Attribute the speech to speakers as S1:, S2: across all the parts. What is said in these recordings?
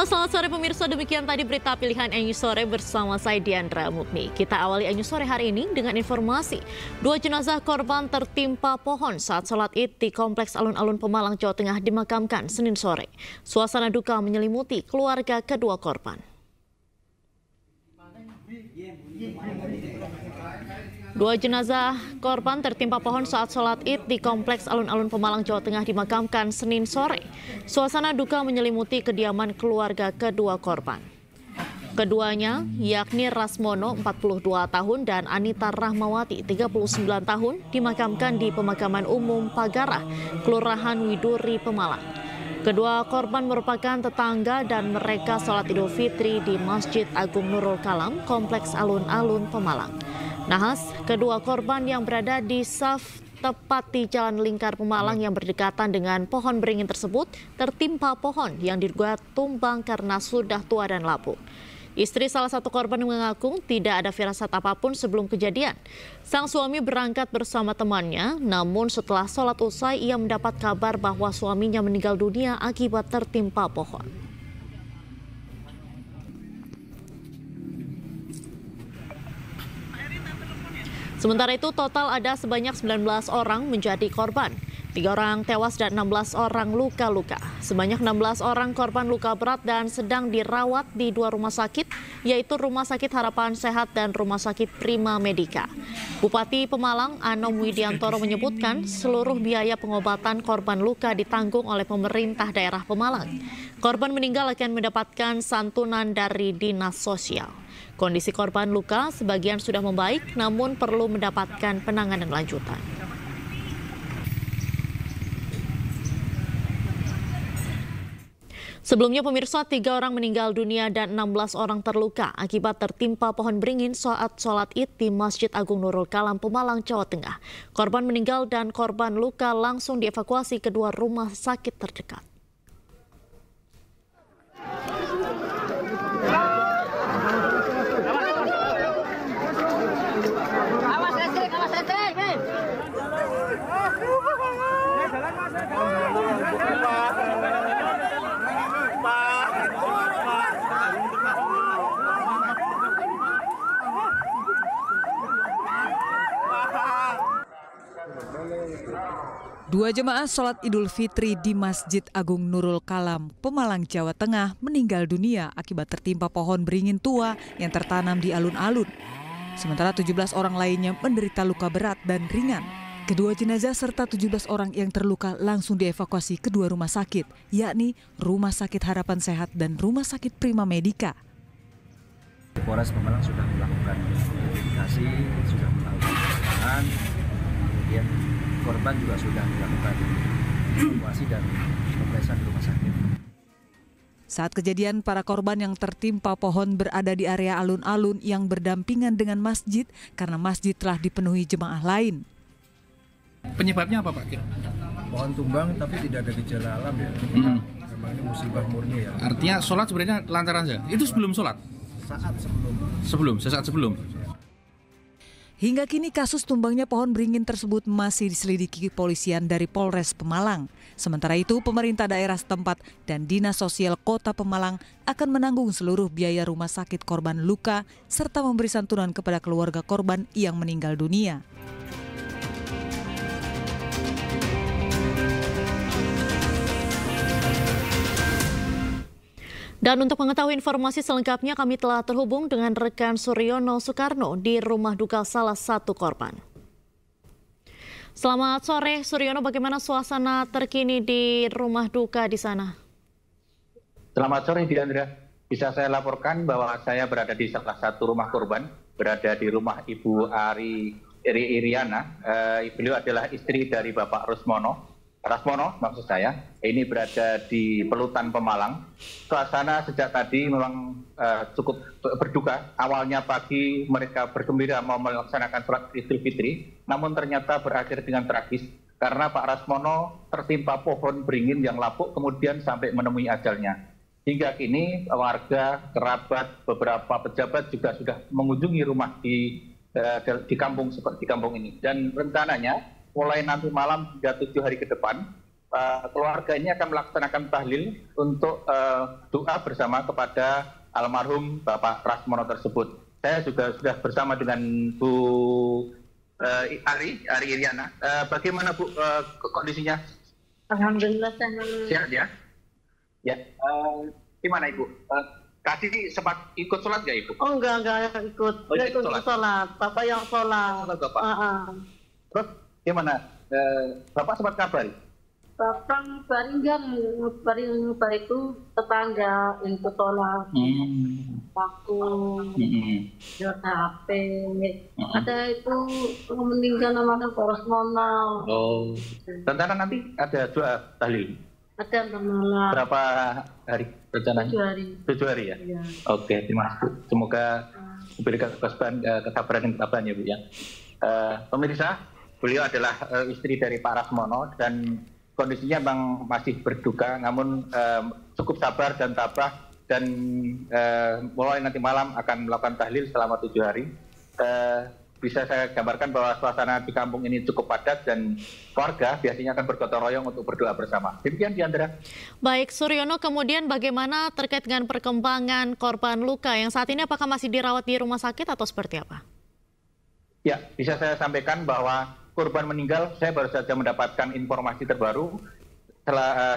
S1: Halo, selamat sore pemirsa. Demikian tadi berita pilihan Anyu Sore bersama saya Diandra Mukni. Kita awali Anyu Sore hari ini dengan informasi. 2 jenazah korban tertimpa pohon saat sholat Id di Kompleks Alun-Alun Pemalang, Jawa Tengah dimakamkan Senin sore. Suasana duka menyelimuti keluarga kedua korban. 2 jenazah korban tertimpa pohon saat sholat Id di Kompleks Alun-Alun Pemalang, Jawa Tengah dimakamkan Senin sore. Suasana duka menyelimuti kediaman keluarga kedua korban. Keduanya, yakni Rasmono 42 tahun dan Anita Rahmawati 39 tahun, dimakamkan di Pemakaman Umum Pagarah, Kelurahan Widuri, Pemalang. Kedua korban merupakan tetangga dan mereka sholat Idul Fitri di Masjid Agung Nurul Kalam, Kompleks Alun-Alun Pemalang. Nahas, kedua korban yang berada di saf tepat di Jalan Lingkar Pemalang yang berdekatan dengan pohon beringin tersebut tertimpa pohon yang diduga tumbang karena sudah tua dan lapuk. Istri salah satu korban mengaku tidak ada firasat apapun sebelum kejadian. Sang suami berangkat bersama temannya, namun setelah sholat usai ia mendapat kabar bahwa suaminya meninggal dunia akibat tertimpa pohon. Sementara itu total ada sebanyak 19 orang menjadi korban. 3 orang tewas dan 16 orang luka-luka. Sebanyak 16 orang korban luka berat dan sedang dirawat di 2 rumah sakit, yaitu Rumah Sakit Harapan Sehat dan Rumah Sakit Prima Medika. Bupati Pemalang Anom Widiantoro menyebutkan seluruh biaya pengobatan korban luka ditanggung oleh pemerintah daerah Pemalang. Korban meninggal akan mendapatkan santunan dari Dinas Sosial. Kondisi korban luka sebagian sudah membaik, namun perlu mendapatkan penanganan lanjutan. Sebelumnya pemirsa, 3 orang meninggal dunia dan 16 orang terluka akibat tertimpa pohon beringin saat sholat Id di Masjid Agung Nurul Kalam, Pemalang, Jawa Tengah. Korban meninggal dan korban luka langsung dievakuasi ke 2 rumah sakit terdekat.
S2: Dua jemaah sholat Idul Fitri di Masjid Agung Nurul Kalam, Pemalang, Jawa Tengah meninggal dunia akibat tertimpa pohon beringin tua yang tertanam di alun-alun. Sementara 17 orang lainnya menderita luka berat dan ringan. Kedua jenazah serta 17 orang yang terluka langsung dievakuasi ke 2 rumah sakit, yakni Rumah Sakit Harapan Sehat dan Rumah Sakit Prima Medika.
S3: Polres Pemalang sudah melakukan identifikasi, sudah melakukan penanganan, kemudian korban juga sudah melakukan evakuasi dan pemeriksaan di rumah sakit.
S2: Saat kejadian, para korban yang tertimpa pohon berada di area alun-alun yang berdampingan dengan masjid karena masjid telah dipenuhi jemaah lain.
S4: Penyebabnya apa, Pak?
S3: Pohon tumbang tapi tidak ada gejala alam ya. Memang ini musibah murni ya.
S4: Artinya sholat sebenarnya lantaran saja. Itu sebelum sholat? Sesaat sebelum.
S2: Hingga kini kasus tumbangnya pohon beringin tersebut masih diselidiki kepolisian dari Polres Pemalang. Sementara itu, pemerintah daerah setempat dan Dinas Sosial Kota Pemalang akan menanggung seluruh biaya rumah sakit korban luka serta memberi santunan kepada keluarga korban yang meninggal dunia.
S1: Dan untuk mengetahui informasi selengkapnya kami telah terhubung dengan rekan Suryono Soekarno di rumah duka salah satu korban. Selamat sore Suryono, bagaimana suasana terkini di rumah duka di sana?
S5: Selamat sore Diandra, bisa saya laporkan bahwa saya berada di salah satu rumah korban, berada di rumah Ibu Iriana. Beliau adalah istri dari Bapak Rasmono maksud saya, ini berada di Pelutan Pemalang. Suasana sejak tadi memang cukup berduka. Awalnya pagi mereka bergembira mau melaksanakan sholat Idul Fitri, namun ternyata berakhir dengan tragis karena Pak Rasmono tertimpa pohon beringin yang lapuk kemudian sampai menemui ajalnya. Hingga kini warga, kerabat, beberapa pejabat juga sudah mengunjungi rumah di kampung seperti kampung ini. Dan rencananya mulai nanti malam hingga 7 hari ke depan, keluarga ini akan melaksanakan tahlil untuk doa bersama kepada almarhum Bapak Prasmono tersebut. Saya juga sudah bersama dengan Bu Ari Iriana. Bagaimana Bu kondisinya?
S6: Alhamdulillah
S5: Sehat ya? Ya. Gimana Ibu? Tadi sempat ikut sholat nggak Ibu?
S6: Oh enggak ikut.
S5: Oh,
S6: Enggak ikut
S5: sholat.
S6: sholat. Bapak yang sholat.
S5: Oh, Bapak. Terus gimana? Bapak sempat kabari?
S6: Bapak baring itu tetangga yang ikut sholat. Waktu HP. Ada itu meninggal namanya Prasmono.
S5: Oh. Rencana nanti ada doa tahlil?
S6: Ada malam.
S5: Berapa hari rencananya?
S6: 7 hari.
S5: 7 hari ya?
S6: Iya.
S5: Oke, terima kasih. Semoga diberikan kesabaran dan ketabahan ya Bu ya. Pemirsa, beliau adalah istri dari Pak Prasmono dan kondisinya memang masih berduka, namun cukup sabar dan tabah dan mulai nanti malam akan melakukan tahlil selama 7 hari. Bisa saya gambarkan bahwa suasana di kampung ini cukup padat dan warga biasanya akan bergotong royong untuk berdoa bersama. Demikian Diandra.
S1: Baik, Suryono, kemudian bagaimana terkait dengan perkembangan korban luka yang saat ini, apakah masih dirawat di rumah sakit atau seperti apa?
S5: Ya, bisa saya sampaikan bahwa korban meninggal, saya baru saja mendapatkan informasi terbaru.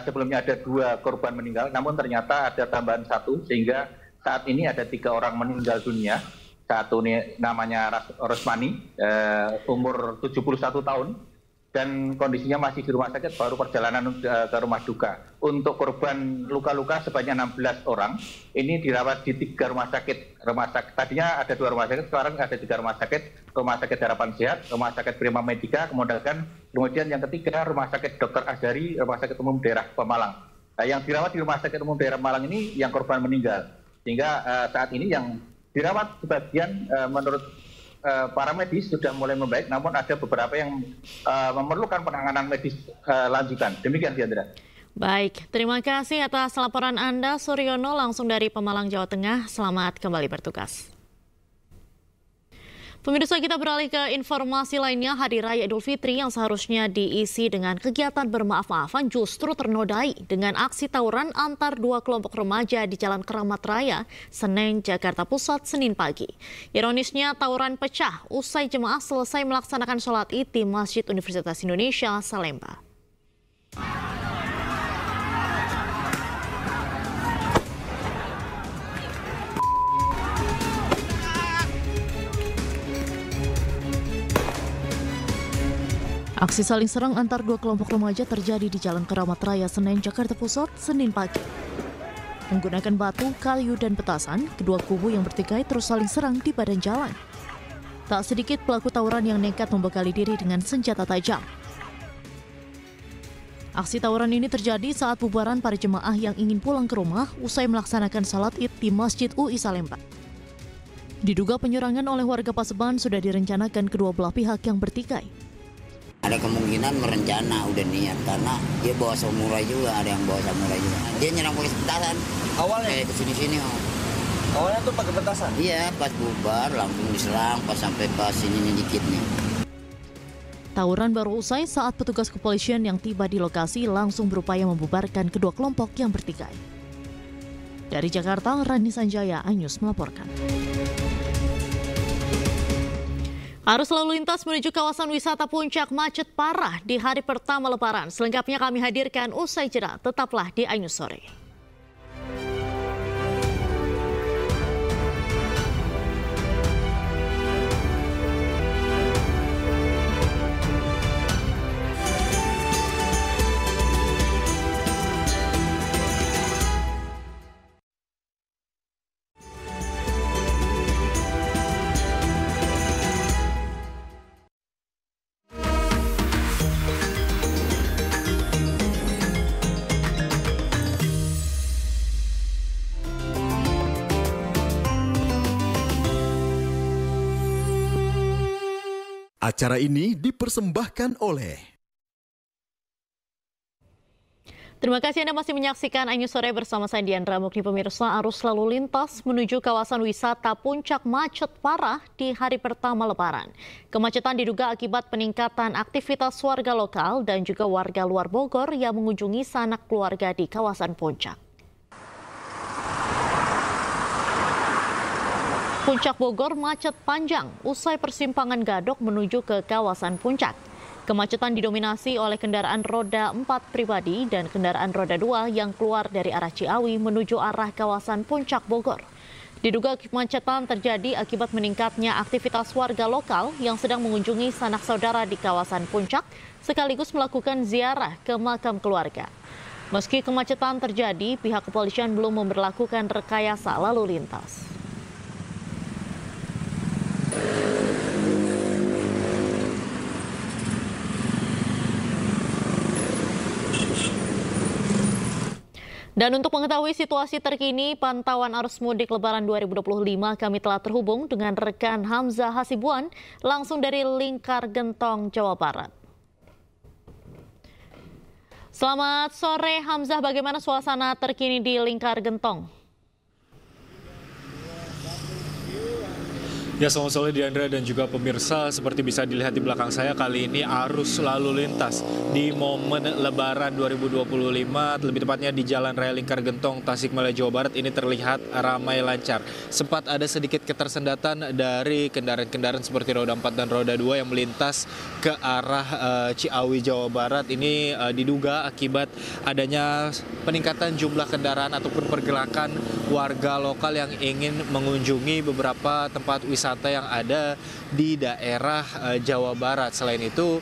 S5: Sebelumnya ada 2 korban meninggal, namun ternyata ada tambahan 1, sehingga saat ini ada 3 orang meninggal dunia. Satu ini namanya Rosmani, umur 71 tahun, dan kondisinya masih di rumah sakit, baru perjalanan ke rumah duka. Untuk korban luka-luka sebanyak 16 orang, ini dirawat di 3 rumah sakit. Tadinya ada 2 rumah sakit, sekarang ada 3 rumah sakit. Rumah sakit Harapan Sehat, Rumah sakit Prima Medika, kemudian yang ketiga Rumah sakit Dr. Azhari, Rumah sakit Umum Daerah Pemalang. Yang dirawat di Rumah sakit Umum Daerah Pemalang ini yang korban meninggal. Sehingga saat ini yang dirawat sebagian menurut para medis sudah mulai membaik, namun ada beberapa yang memerlukan penanganan medis lanjutan. Demikian Diandra.
S1: Baik, terima kasih atas laporan Anda, Suryono, langsung dari Pemalang, Jawa Tengah. Selamat kembali bertugas. Pemirsa, kita beralih ke informasi lainnya. Hari Raya Idul Fitri yang seharusnya diisi dengan kegiatan bermaaf-maafan justru ternodai dengan aksi tawuran antar 2 kelompok remaja di Jalan Keramat Raya, Senen, Jakarta Pusat, Senin pagi. Ironisnya, tawuran pecah usai jemaah selesai melaksanakan sholat Id di Masjid Universitas Indonesia, Salemba. Aksi saling serang antar 2 kelompok remaja terjadi di Jalan Keramat Raya, Senen, Jakarta Pusat, Senin pagi. Menggunakan batu, kayu, dan petasan, kedua kubu yang bertikai terus saling serang di badan jalan. Tak sedikit pelaku tawuran yang nekat membekali diri dengan senjata tajam. Aksi tawuran ini terjadi saat bubaran para jemaah yang ingin pulang ke rumah usai melaksanakan salat Id di Masjid UI Salemba. Diduga penyerangan oleh warga Paseban sudah direncanakan kedua belah pihak yang bertikai.
S7: Ada kemungkinan merencana, udah niat, karena dia bawa samurai juga, ada yang bawa samurai juga. Dia nyerang pakai petasan. Awalnya? Kayak kesini-sini.
S3: Awalnya tuh pakai petasan?
S7: Iya, pas bubar langsung diserang, pas sampai pas sini dikit nih.
S1: Tawuran baru usai saat petugas kepolisian yang tiba di lokasi langsung berupaya membubarkan kedua kelompok yang bertikai. Dari Jakarta, Rani Sanjaya, iNews melaporkan. Arus lalu lintas menuju kawasan wisata Puncak macet parah di hari pertama Lebaran. Selengkapnya kami hadirkan usai jeda. Tetaplah di iNews Sore.
S8: Acara ini dipersembahkan oleh
S1: Terima kasih Anda masih menyaksikan iNews Sore bersama saya Diandra Mukni. Pemirsa, arus lalu lintas menuju kawasan wisata Puncak macet parah di hari pertama Lebaran. Kemacetan diduga akibat peningkatan aktivitas warga lokal dan juga warga luar Bogor yang mengunjungi sanak keluarga di kawasan Puncak. Puncak Bogor macet panjang usai persimpangan Gadok menuju ke kawasan Puncak. Kemacetan didominasi oleh kendaraan roda 4 pribadi dan kendaraan roda 2 yang keluar dari arah Ciawi menuju arah kawasan Puncak Bogor. Diduga kemacetan terjadi akibat meningkatnya aktivitas warga lokal yang sedang mengunjungi sanak saudara di kawasan Puncak sekaligus melakukan ziarah ke makam keluarga. Meski kemacetan terjadi, pihak kepolisian belum memberlakukan rekayasa lalu lintas. Dan untuk mengetahui situasi terkini pantauan arus mudik Lebaran 2025, kami telah terhubung dengan rekan Hamzah Hasibuan langsung dari Lingkar Gentong, Jawa Barat. Selamat sore Hamzah, bagaimana suasana terkini di Lingkar Gentong?
S8: Ya, selamat sore Diandra dan juga pemirsa. Seperti bisa dilihat di belakang saya, kali ini arus lalu lintas di momen Lebaran 2025, lebih tepatnya di Jalan Raya Lingkar Gentong, Tasikmalaya, Jawa Barat, ini terlihat ramai lancar. Sempat ada sedikit ketersendatan dari kendaraan-kendaraan seperti roda 4 dan roda 2 yang melintas ke arah Ciawi, Jawa Barat. Ini diduga akibat adanya peningkatan jumlah kendaraan ataupun pergerakan warga lokal yang ingin mengunjungi beberapa tempat wisata yang ada di daerah Jawa Barat. Selain itu,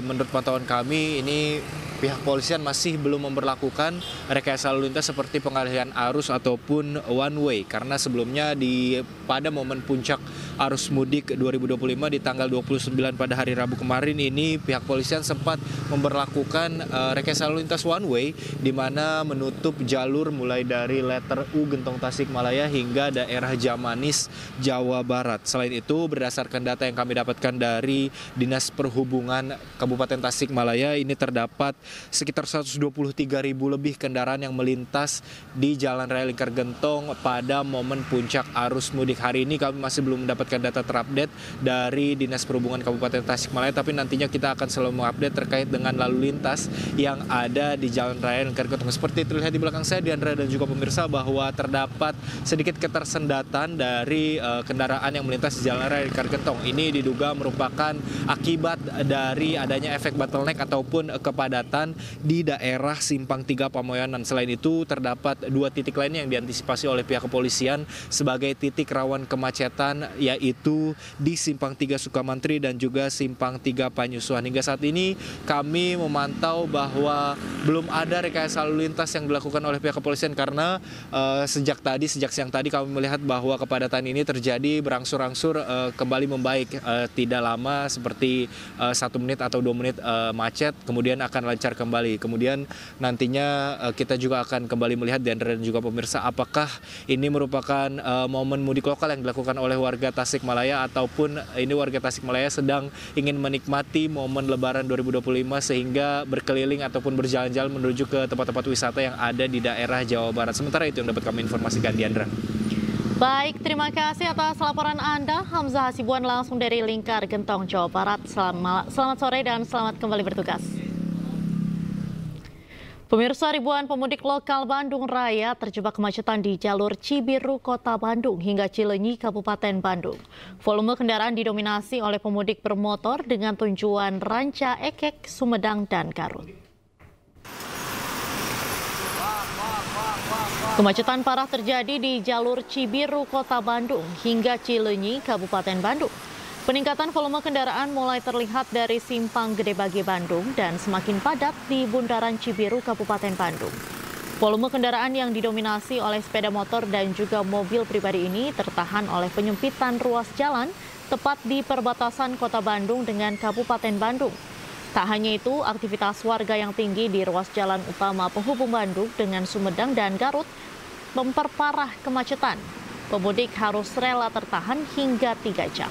S8: menurut pantauan kami, ini pihak kepolisian masih belum memberlakukan rekayasa lalu lintas seperti pengalihan arus ataupun one way, karena sebelumnya pada momen puncak arus mudik 2025 di tanggal 29 pada hari Rabu kemarin ini pihak kepolisian sempat memberlakukan rekayasa lalu lintas one way, di mana menutup jalur mulai dari letter U Gentong Tasikmalaya hingga daerah Jamanis, Jawa Barat. Selain itu, berdasarkan data yang kami dapatkan dari Dinas Perhubungan Kabupaten Tasikmalaya, ini terdapat sekitar 123.000 lebih kendaraan yang melintas di Jalan Raya Lingkar Gentong pada momen puncak arus mudik. Hari ini kami masih belum mendapatkan data terupdate dari Dinas Perhubungan Kabupaten Tasikmalaya, tapi nantinya kita akan selalu mengupdate terkait dengan lalu lintas yang ada di Jalan Raya Lingkar Gentong. Seperti terlihat di belakang saya, Diandra dan juga pemirsa, bahwa terdapat sedikit ketersendatan dari kendaraan yang melintas di Jalan Raya Lingkar Gentong. Ini diduga merupakan akibat dari adanya efek bottleneck ataupun kepadatan di daerah Simpang 3 Pamoyanan. Selain itu, terdapat 2 titik lainnya yang diantisipasi oleh pihak kepolisian sebagai titik rawan kemacetan, yaitu di Simpang 3 Sukamantri dan juga Simpang 3 Panyusuan. Hingga saat ini kami memantau bahwa belum ada rekayasa lalu lintas yang dilakukan oleh pihak kepolisian karena sejak siang tadi kami melihat bahwa kepadatan ini terjadi berangsur-angsur kembali membaik. Tidak lama seperti 1 menit atau 2 menit macet, kemudian akan lancar kembali. Kemudian nantinya kita juga akan kembali melihat, dan juga pemirsa, apakah ini merupakan momen mudik lokal yang dilakukan oleh warga Tasikmalaya ataupun ini warga Tasikmalaya sedang ingin menikmati momen Lebaran 2025 sehingga berkeliling ataupun berjalan-jalan menuju ke tempat-tempat wisata yang ada di daerah Jawa Barat. Sementara itu yang dapat kami informasikan, Diandra.
S1: Baik, terima kasih atas laporan Anda, Hamzah Hasibuan langsung dari Lingkar Gentong, Jawa Barat. Selamat sore dan selamat kembali bertugas. Pemirsa, ribuan pemudik lokal Bandung Raya terjebak kemacetan di jalur Cibiru, Kota Bandung hingga Cileunyi, Kabupaten Bandung. Volume kendaraan didominasi oleh pemudik bermotor dengan tujuan Ranca Ekek, Sumedang, dan Garut. Kemacetan parah terjadi di jalur Cibiru, Kota Bandung hingga Cileunyi, Kabupaten Bandung. Peningkatan volume kendaraan mulai terlihat dari Simpang Gede Bage Bandung dan semakin padat di Bundaran Cibiru, Kabupaten Bandung. Volume kendaraan yang didominasi oleh sepeda motor dan juga mobil pribadi ini tertahan oleh penyempitan ruas jalan tepat di perbatasan Kota Bandung dengan Kabupaten Bandung. Tak hanya itu, aktivitas warga yang tinggi di ruas jalan utama penghubung Bandung dengan Sumedang dan Garut memperparah kemacetan. Pemudik harus rela tertahan hingga 3 jam.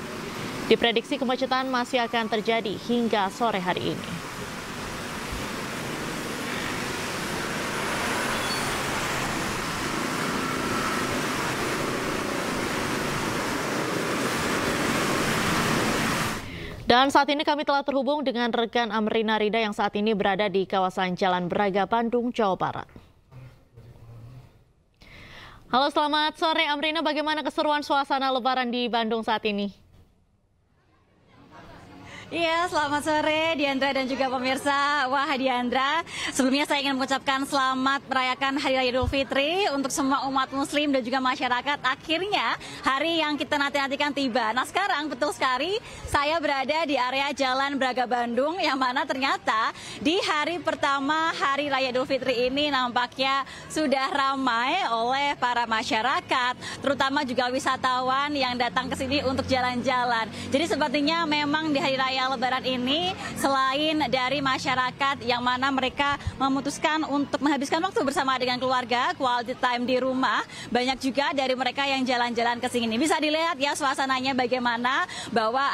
S1: Diprediksi kemacetan masih akan terjadi hingga sore hari ini. Dan saat ini kami telah terhubung dengan rekan Amrina Rida yang saat ini berada di kawasan Jalan Braga, Bandung, Jawa Barat. Halo, selamat sore Amrina, bagaimana keseruan suasana Lebaran di Bandung saat ini?
S9: Iya, selamat sore Diandra dan juga pemirsa. Wah Diandra, sebelumnya saya ingin mengucapkan selamat merayakan Hari Raya Idul Fitri untuk semua umat muslim dan juga masyarakat. Akhirnya hari yang kita nanti-nantikan tiba. Nah sekarang betul sekali saya berada di area Jalan Braga Bandung, yang mana ternyata di hari pertama Hari Raya Idul Fitri ini nampaknya sudah ramai oleh para masyarakat, terutama juga wisatawan yang datang ke sini untuk jalan-jalan. Jadi sepertinya memang di Hari Raya Lebaran ini selain dari masyarakat yang mana mereka memutuskan untuk menghabiskan waktu bersama dengan keluarga, quality time di rumah, banyak juga dari mereka yang jalan-jalan ke sini. Bisa dilihat ya suasananya bagaimana, bahwa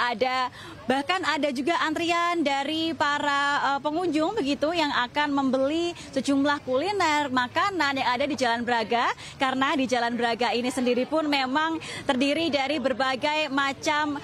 S9: bahkan ada juga antrian dari para pengunjung begitu yang akan membeli sejumlah kuliner, makanan yang ada di Jalan Braga, karena di Jalan Braga ini sendiri pun memang terdiri dari berbagai macam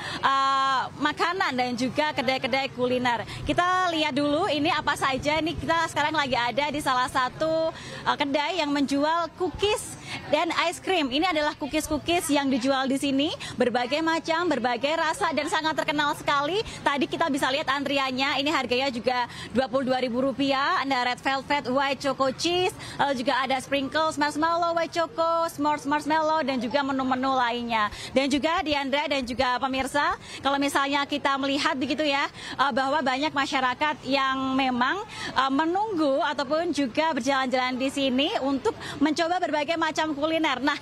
S9: makanan dan juga kedai-kedai kuliner. Kita lihat dulu ini apa saja. Ini kita sekarang lagi ada di salah satu kedai yang menjual cookies dan ice cream. Ini adalah cookies-cookies yang dijual di sini, berbagai macam, berbagai rasa dan sangat terkenal sekali. Tadi kita bisa lihat antriannya, ini harganya juga Rp22.000. Ada red velvet white choco cheese, lalu juga ada sprinkles marshmallow white choco, s'mores marshmallow, dan juga menu-menu lainnya. Dan juga Diandra dan juga pemirsa, kalau misalnya kita melihat begitu ya, bahwa banyak masyarakat yang memang menunggu ataupun juga berjalan-jalan di sini untuk mencoba berbagai macam kuliner. Nah,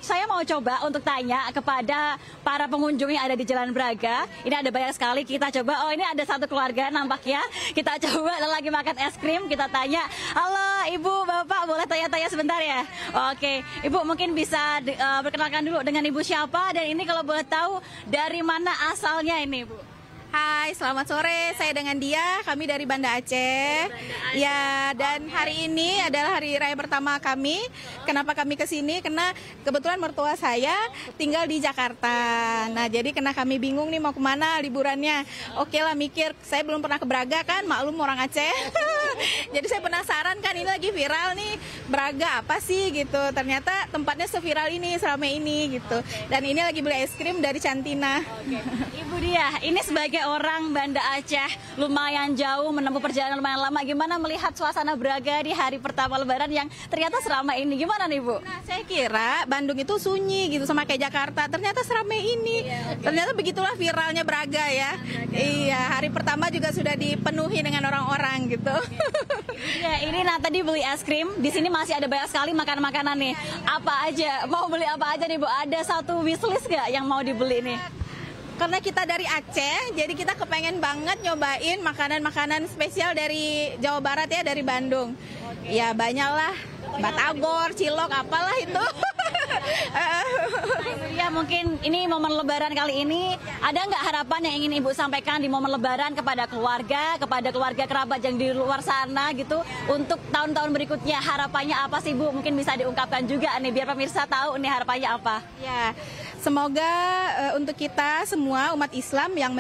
S9: saya mau coba untuk tanya kepada para pengunjung yang ada di Jalan Braga. Ini ada banyak sekali, kita coba. Oh, ini ada satu keluarga nampaknya. Kita coba lagi makan es krim, kita tanya. Halo Ibu, Bapak, boleh tanya-tanya sebentar ya? Oke, Ibu mungkin bisa perkenalkan dulu dengan Ibu siapa, dan ini kalau boleh tahu dari mana asalnya ini, Bu?
S10: Hai, selamat sore. Saya dengan Dia, kami dari Banda Aceh. Ya, dan hari ini adalah hari raya pertama kami. Kenapa kami ke sini? Karena kebetulan mertua saya tinggal di Jakarta. Nah, jadi karena kami bingung nih mau kemana liburannya. Oke lah, mikir, saya belum pernah ke Braga kan, maklum orang Aceh. Jadi saya penasaran kan, ini lagi viral nih, Braga apa sih gitu. Ternyata tempatnya seviral ini, seramai ini gitu. Dan ini lagi beli es krim dari Cantina.
S9: Ibu Dia, ini sebagai orang Banda Aceh, lumayan jauh, menempuh perjalanan lumayan lama. Gimana melihat suasana Braga di hari pertama Lebaran yang ternyata seramai ini? Gimana nih, Bu?
S10: Nah, saya kira Bandung itu sunyi gitu, sama kayak Jakarta. Ternyata seramai ini. Ternyata begitulah viralnya Braga ya. Iya, hari pertama juga sudah dipenuhi dengan orang-orang gitu.
S9: Ya, ini tadi beli es krim. Di sini masih ada banyak sekali makanan-makanan nih. Apa aja? Mau beli apa aja nih, Bu? Ada satu wishlist nggak yang mau dibeli nih?
S10: Karena kita dari Aceh, jadi kita kepengen banget nyobain makanan-makanan spesial dari Jawa Barat ya, dari Bandung. Ya banyak lah, batagor, cilok, apalah itu.
S9: Ya mungkin ini momen Lebaran kali ini, ada nggak harapan yang ingin Ibu sampaikan di momen Lebaran kepada keluarga kerabat yang di luar sana gitu, untuk tahun-tahun berikutnya? Harapannya apa sih, Bu? Mungkin bisa diungkapkan juga nih biar pemirsa tahu nih harapannya apa.
S10: Ya, semoga untuk kita semua umat Islam yang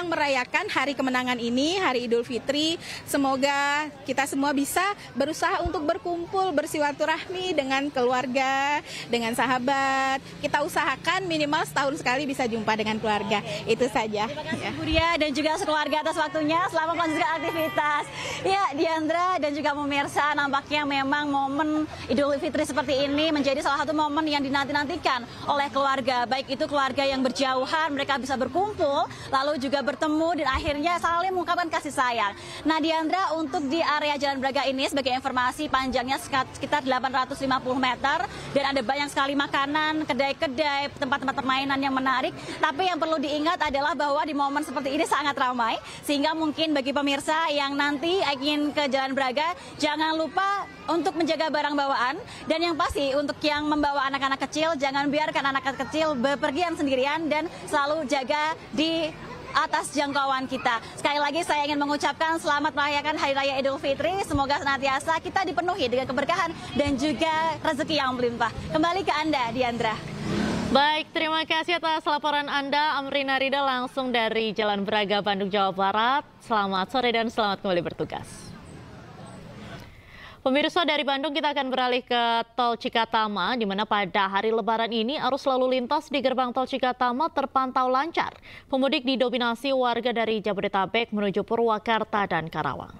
S10: merayakan hari kemenangan ini, hari Idul Fitri, semoga kita semua bisa berusaha untuk berkumpul, bersilaturahmi dengan keluarga, dengan sahabat. Kita usahakan minimal setahun sekali bisa jumpa dengan keluarga. Itu saja.
S9: Terima kasih Bu Dia dan juga sekeluarga atas waktunya. Selamat melanjutkan aktivitas. Ya, Diandra dan juga pemirsa, nampaknya memang momen Idul Fitri seperti ini menjadi salah satu momen yang dinanti-nantikan oleh keluarga. Baik itu keluarga yang berjauhan, mereka bisa berkumpul, lalu juga bertemu dan akhirnya saling mengungkapkan kasih sayang. Nah, Diandra, untuk di area Jalan Braga ini sebagai informasi, panjangnya sekitar 850 meter dan ada banyak sekali makanan, kedai-kedai, tempat-tempat permainan yang menarik. Tapi yang perlu diingat adalah bahwa di momen seperti ini sangat ramai, sehingga mungkin bagi pemirsa yang nanti ingin ke Jalan Braga, jangan lupa untuk menjaga barang bawaan, dan yang pasti untuk yang membawa anak-anak kecil, jangan biarkan anak-anak kecil bepergian sendirian dan selalu jaga di atas jangkauan kita. Sekali lagi saya ingin mengucapkan selamat merayakan Hari Raya Idul Fitri. Semoga senantiasa kita dipenuhi dengan keberkahan dan juga rezeki yang melimpah. Kembali ke Anda, Diandra.
S1: Baik, terima kasih atas laporan Anda, Amrina Rida, langsung dari Jalan Braga, Bandung, Jawa Barat. Selamat sore dan selamat kembali bertugas. Pemirsa, dari Bandung kita akan beralih ke Tol Cikatama, di mana pada hari Lebaran ini arus lalu lintas di gerbang Tol Cikatama terpantau lancar. Pemudik didominasi warga dari Jabodetabek menuju Purwakarta dan Karawang.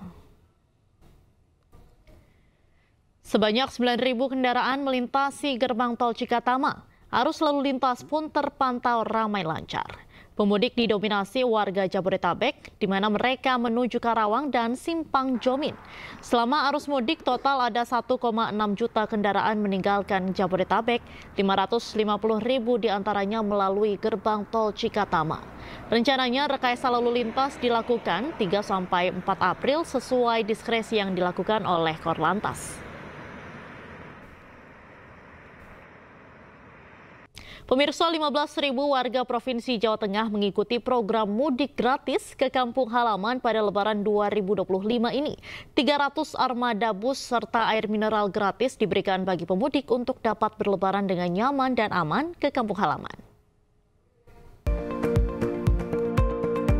S1: Sebanyak 9.000 kendaraan melintasi gerbang Tol Cikatama. Arus lalu lintas pun terpantau ramai lancar. Pemudik didominasi warga Jabodetabek, di mana mereka menuju Karawang dan Simpang Jomin. Selama arus mudik total ada 1,6 juta kendaraan meninggalkan Jabodetabek, 550.000 diantaranya melalui gerbang Tol Cikatama. Rencananya rekayasa lalu lintas dilakukan 3-4 April sesuai diskresi yang dilakukan oleh Korlantas. Pemirsa, 15.000 warga Provinsi Jawa Tengah mengikuti program mudik gratis ke kampung halaman pada Lebaran 2025 ini. 300 armada bus serta air mineral gratis diberikan bagi pemudik untuk dapat berlebaran dengan nyaman dan aman ke kampung halaman.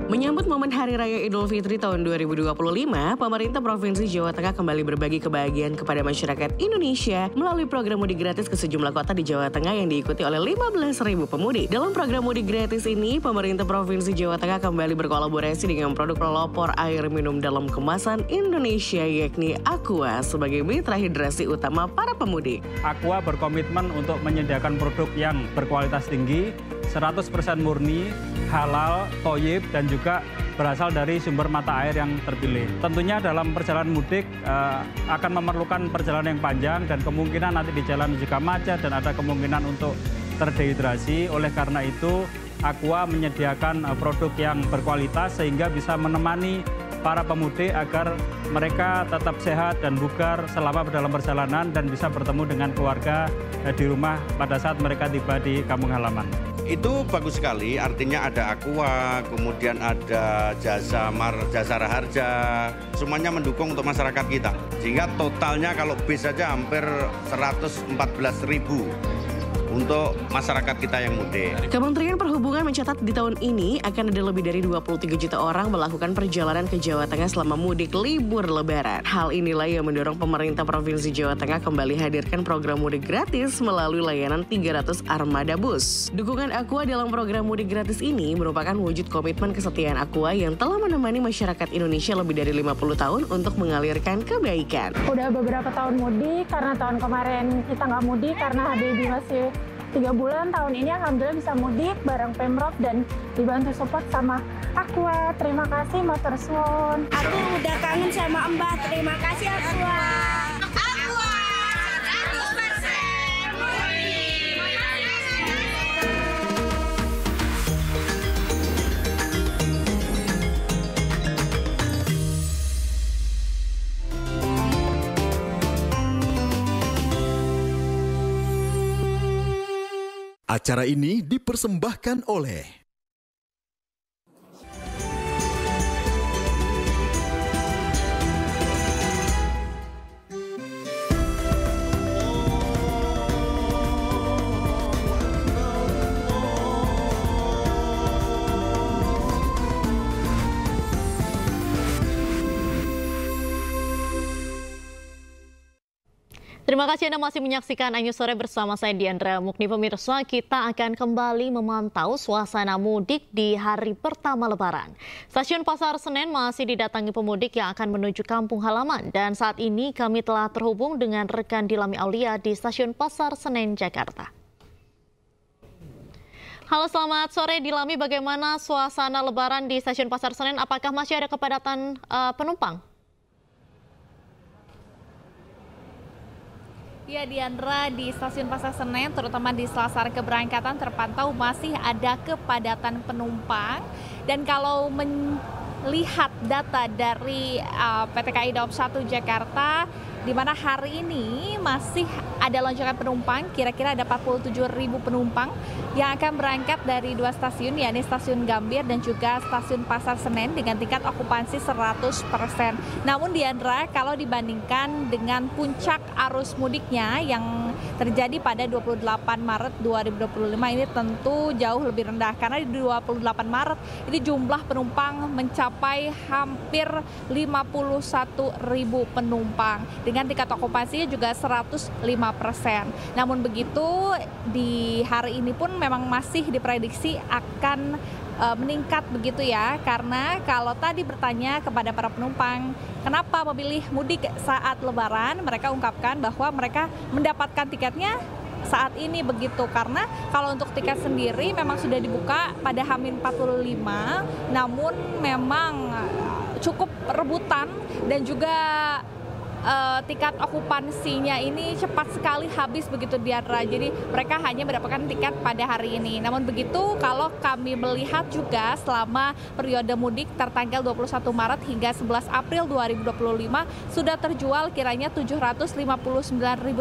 S11: Menyambut momen Hari Raya Idul Fitri tahun 2025, pemerintah Provinsi Jawa Tengah kembali berbagi kebahagiaan kepada masyarakat Indonesia melalui program mudik gratis ke sejumlah kota di Jawa Tengah yang diikuti oleh 15.000 pemudik. Dalam program mudik gratis ini, pemerintah Provinsi Jawa Tengah kembali berkolaborasi dengan produk pelopor air minum dalam kemasan Indonesia, yakni Aqua, sebagai mitra hidrasi utama para pemudik.
S12: Aqua berkomitmen untuk menyediakan produk yang berkualitas tinggi, 100% murni, halal, toyib, dan juga berasal dari sumber mata air yang terpilih. Tentunya dalam perjalanan mudik akan memerlukan perjalanan yang panjang dan kemungkinan nanti di jalan juga macet dan ada kemungkinan untuk terdehidrasi. Oleh karena itu, Aqua menyediakan produk yang berkualitas sehingga bisa menemani para pemudik agar mereka tetap sehat dan bugar selama dalam perjalanan dan bisa bertemu dengan keluarga di rumah pada saat mereka tiba di kampung halaman.
S13: Itu bagus sekali, artinya ada Aqua, kemudian ada jasa raharja, semuanya mendukung untuk masyarakat kita. Sehingga totalnya kalau bis saja hampir 114.000 untuk masyarakat kita yang mudik.
S11: Kementerian Perhubungan mencatat di tahun ini akan ada lebih dari 23 juta orang melakukan perjalanan ke Jawa Tengah selama mudik libur Lebaran. Hal inilah yang mendorong pemerintah Provinsi Jawa Tengah kembali hadirkan program mudik gratis melalui layanan 300 armada bus. Dukungan Aqua dalam program mudik gratis ini merupakan wujud komitmen kesetiaan Aqua yang telah menemani masyarakat Indonesia lebih dari 50 tahun untuk mengalirkan kebaikan.
S14: Udah beberapa tahun mudik, karena tahun kemarin kita nggak mudik karena HDD masih 3 bulan. Tahun ini alhamdulillah bisa mudik bareng Pemprov dan dibantu support sama Aqua. Terima kasih Matur Suwun.
S15: Aku udah kangen sama Mbak. Terima kasih Aqua.
S16: Acara ini dipersembahkan oleh
S1: Terima kasih Anda masih menyaksikan Ayu Sore bersama saya Diandra Mukni. Pemirsa, kita akan kembali memantau suasana mudik di hari pertama Lebaran. Stasiun Pasar Senen masih didatangi pemudik yang akan menuju kampung halaman. Dan saat ini kami telah terhubung dengan rekan Dilami Aulia di Stasiun Pasar Senen, Jakarta. Halo, selamat sore Dilami. Bagaimana suasana Lebaran di Stasiun Pasar Senen? Apakah masih ada kepadatan penumpang?
S17: Ya Diandra, di Stasiun Pasar Senen terutama di selasar keberangkatan terpantau masih ada kepadatan penumpang. Dan kalau melihat data dari PT KAI Daob 1 Jakarta, di mana hari ini masih ada lonjakan penumpang, kira-kira ada 47.000 penumpang yang akan berangkat dari 2 stasiun, yakni Stasiun Gambir dan juga Stasiun Pasar Senen dengan tingkat okupansi 100%. Namun Diandra, kalau dibandingkan dengan puncak arus mudiknya yang terjadi pada 28 Maret 2025 ini tentu jauh lebih rendah, karena di 28 Maret ini jumlah penumpang mencapai hampir 51.000 penumpang dengan tingkat okupansinya juga 105%. Namun begitu di hari ini pun memang masih diprediksi akan meningkat begitu ya, karena kalau tadi bertanya kepada para penumpang kenapa memilih mudik saat Lebaran, mereka ungkapkan bahwa mereka mendapatkan tiketnya saat ini begitu, karena kalau untuk tiket sendiri memang sudah dibuka pada H-45, namun memang cukup rebutan dan juga tiket okupansinya ini cepat sekali habis begitu Diandra. Jadi mereka hanya mendapatkan tiket pada hari ini. Namun begitu kalau kami melihat juga selama periode mudik tertanggal 21 Maret hingga 11 April 2025 sudah terjual kiranya 759.000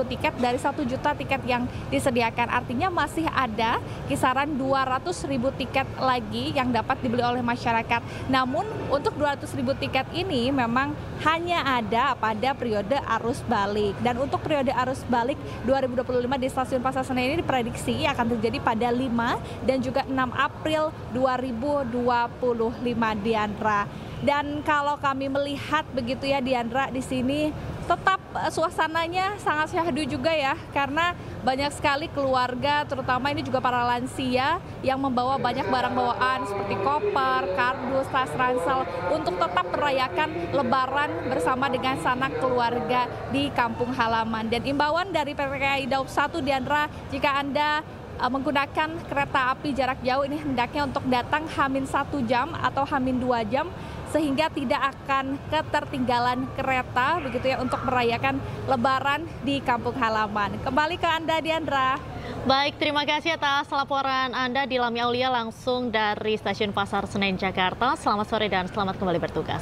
S17: tiket dari 1 juta tiket yang disediakan. Artinya masih ada kisaran 200.000 tiket lagi yang dapat dibeli oleh masyarakat. Namun untuk 200.000 tiket ini memang hanya ada pada periode arus balik. Dan untuk periode arus balik 2025 di Stasiun Pasar Senen ini diprediksi akan terjadi pada 5 dan juga 6 April 2025 Diandra. Dan kalau kami melihat begitu ya Diandra, di sini tetap suasananya sangat syahdu juga ya, karena banyak sekali keluarga, terutama ini juga para lansia yang membawa banyak barang bawaan seperti koper, kardus, tas ransel untuk tetap merayakan Lebaran bersama dengan sanak keluarga di kampung halaman. Dan imbauan dari PT KAI Daup 1 Diandra, jika Anda menggunakan kereta api jarak jauh ini hendaknya untuk datang H-1 jam atau H-2 jam sehingga tidak akan ketertinggalan kereta begitu ya untuk merayakan Lebaran di kampung halaman. Kembali ke Anda Diandra.
S1: Baik, terima kasih atas laporan Anda di Lami Aulia langsung dari Stasiun Pasar Senen Jakarta. Selamat sore dan selamat kembali bertugas.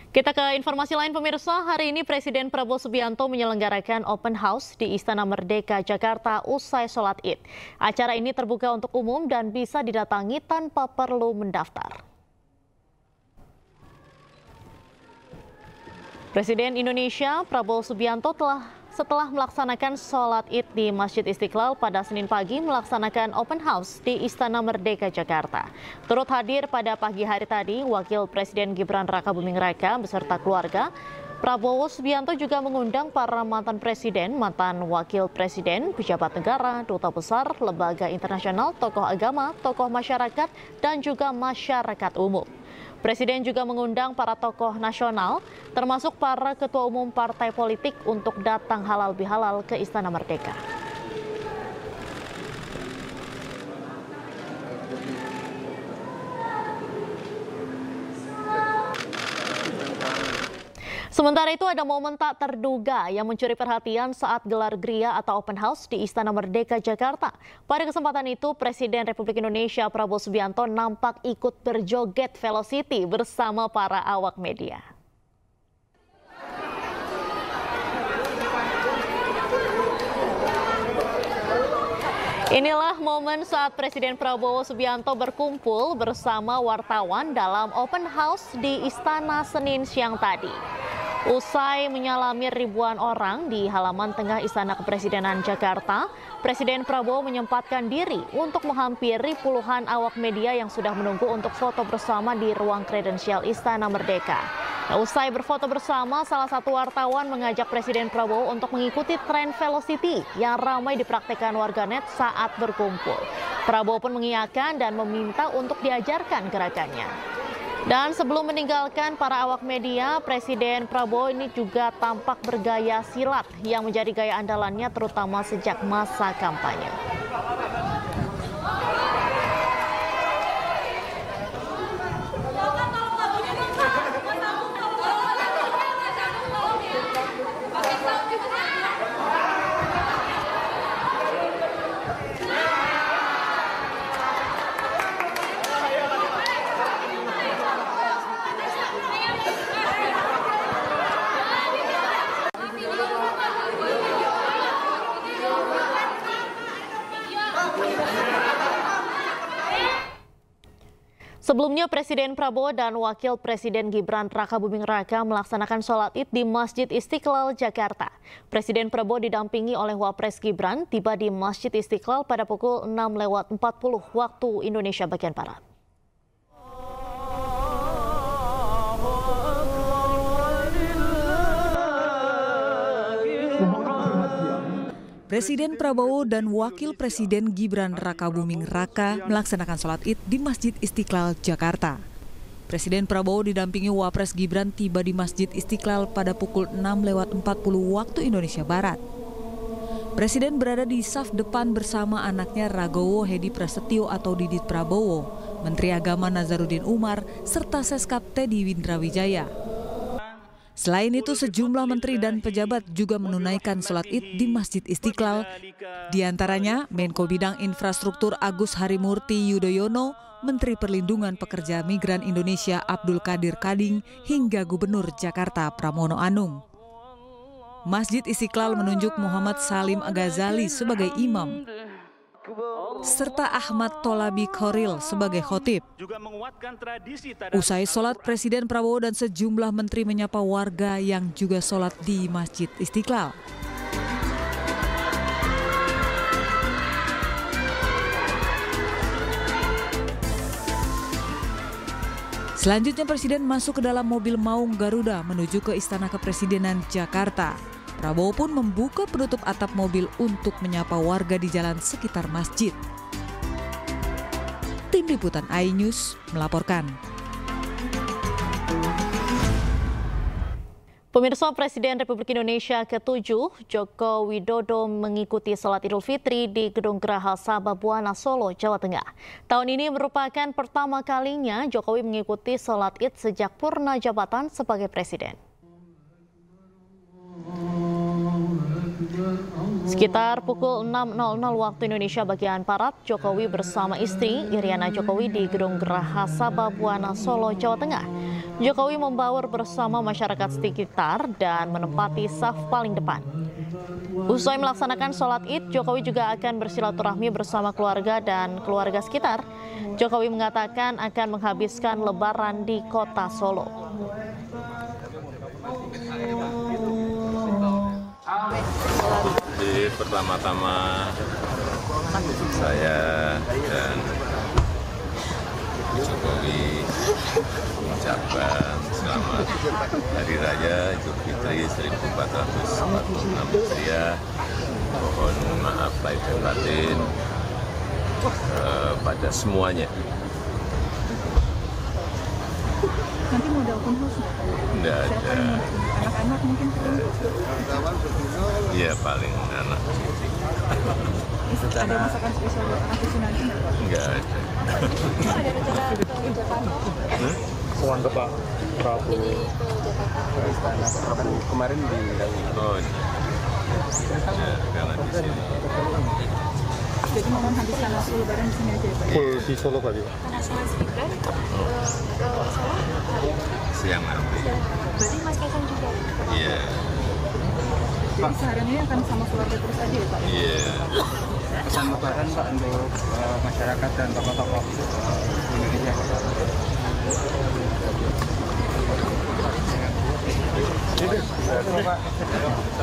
S1: Kita ke informasi lain pemirsa, hari ini Presiden Prabowo Subianto menyelenggarakan open house di Istana Merdeka Jakarta usai sholat Id. Acara ini terbuka untuk umum dan bisa didatangi tanpa perlu mendaftar. Presiden Indonesia Prabowo Subianto setelah melaksanakan sholat Id di Masjid Istiqlal pada Senin pagi melaksanakan open house di Istana Merdeka Jakarta. Turut hadir pada pagi hari tadi Wakil Presiden Gibran Rakabuming Raka beserta keluarga. Prabowo Subianto juga mengundang para mantan presiden, mantan wakil presiden, pejabat negara, duta besar, lembaga internasional, tokoh agama, tokoh masyarakat, dan juga masyarakat umum. Presiden juga mengundang para tokoh nasional, termasuk para ketua umum partai politik untuk datang halal bihalal ke Istana Merdeka. Sementara itu ada momen tak terduga yang mencuri perhatian saat gelar gria atau open house di Istana Merdeka Jakarta. Pada kesempatan itu Presiden Republik Indonesia Prabowo Subianto nampak ikut berjoget Velocity bersama para awak media. Inilah momen saat Presiden Prabowo Subianto berkumpul bersama wartawan dalam open house di Istana Senin siang tadi. Usai menyalami ribuan orang di halaman tengah Istana Kepresidenan Jakarta, Presiden Prabowo menyempatkan diri untuk menghampiri puluhan awak media yang sudah menunggu untuk foto bersama di ruang kredensial Istana Merdeka. Usai berfoto bersama, salah satu wartawan mengajak Presiden Prabowo untuk mengikuti tren Velocity yang ramai dipraktikkan warganet saat berkumpul. Prabowo pun mengiyakan dan meminta untuk diajarkan gerakannya. Dan sebelum meninggalkan para awak media, Presiden Prabowo ini juga tampak bergaya silat yang menjadi gaya andalannya terutama sejak masa kampanye. Sebelumnya Presiden Prabowo dan Wakil Presiden Gibran Rakabuming Raka melaksanakan sholat Id di Masjid Istiqlal, Jakarta. Presiden Prabowo didampingi oleh Wapres Gibran tiba di Masjid Istiqlal pada pukul 6:40 waktu Indonesia bagian Barat.
S2: Presiden Prabowo dan Wakil Presiden Gibran Rakabuming Raka melaksanakan sholat Id di Masjid Istiqlal, Jakarta. Presiden Prabowo didampingi Wapres Gibran tiba di Masjid Istiqlal pada pukul 6:40 waktu Indonesia Barat. Presiden berada di saf depan bersama anaknya Ragowo Hedi Prasetyo atau Didit Prabowo, Menteri Agama Nazaruddin Umar, serta Seskap Teddy Windrawijaya. Selain itu, sejumlah menteri dan pejabat juga menunaikan sholat Id di Masjid Istiqlal. Di antaranya Menko Bidang Infrastruktur Agus Harimurti Yudhoyono, Menteri Perlindungan Pekerja Migran Indonesia Abdul Qadir Kading, hingga Gubernur Jakarta Pramono Anung. Masjid Istiqlal menunjuk Muhammad Salim Ghazali sebagai imam, serta Ahmad Tolabi Khoril sebagai khotib. Usai sholat, Presiden Prabowo dan sejumlah menteri menyapa warga yang juga sholat di Masjid Istiqlal. Selanjutnya Presiden masuk ke dalam mobil maung Garuda menuju ke Istana Kepresidenan Jakarta. Prabowo pun membuka penutup atap mobil untuk menyapa warga di jalan sekitar masjid. Tim Liputan iNews melaporkan.
S1: Pemirsa, Presiden Republik Indonesia ke-7 Joko Widodo mengikuti sholat Idul Fitri di Gedung Geraha Sababwana, Solo, Jawa Tengah. Tahun ini merupakan pertama kalinya Jokowi mengikuti sholat Id sejak purna jabatan sebagai Presiden. Sekitar pukul 6.00 waktu Indonesia bagian Barat, Jokowi bersama istri Iriana Jokowi di Gedung Geraha Sababwana, Solo, Jawa Tengah. Jokowi membaur bersama masyarakat sekitar dan menempati saf paling depan. Usai melaksanakan sholat Id, Jokowi juga akan bersilaturahmi bersama keluarga dan keluarga sekitar. Jokowi mengatakan akan menghabiskan Lebaran di kota Solo.
S18: Jadi pertama-tama saya dan Jokowi mengucapkan selamat Hari Raya Idul Fitri 1446 Hijriah. Mohon maaf lahir dan batin pada semuanya.
S19: Nanti mau ada open house?
S18: Tidak ada.
S19: Anak-anak mungkin?
S18: Iya, paling anak.
S19: Ada masakan spesial buat anak cucu nanti?
S18: Enggak ada.
S19: Ada rencana ke Jakarta?
S18: Uang ke Pak Prabowo. Kemarin di Oh, ya, karena di sini.
S19: Jadi mau menghabiskan waktu Lebaran di sini aja ya Pak?
S18: Full di Solo Pak.
S19: Karena Mas Gibran
S18: Siang nanti.
S19: berarti Mas Kaisang juga?
S18: Iya.
S19: Jadi seharian ini akan sama keluarga terus aja ya Pak?
S18: Iya.
S20: Pesan Lebaran Pak untuk masyarakat dan tokoh-tokoh Indonesia.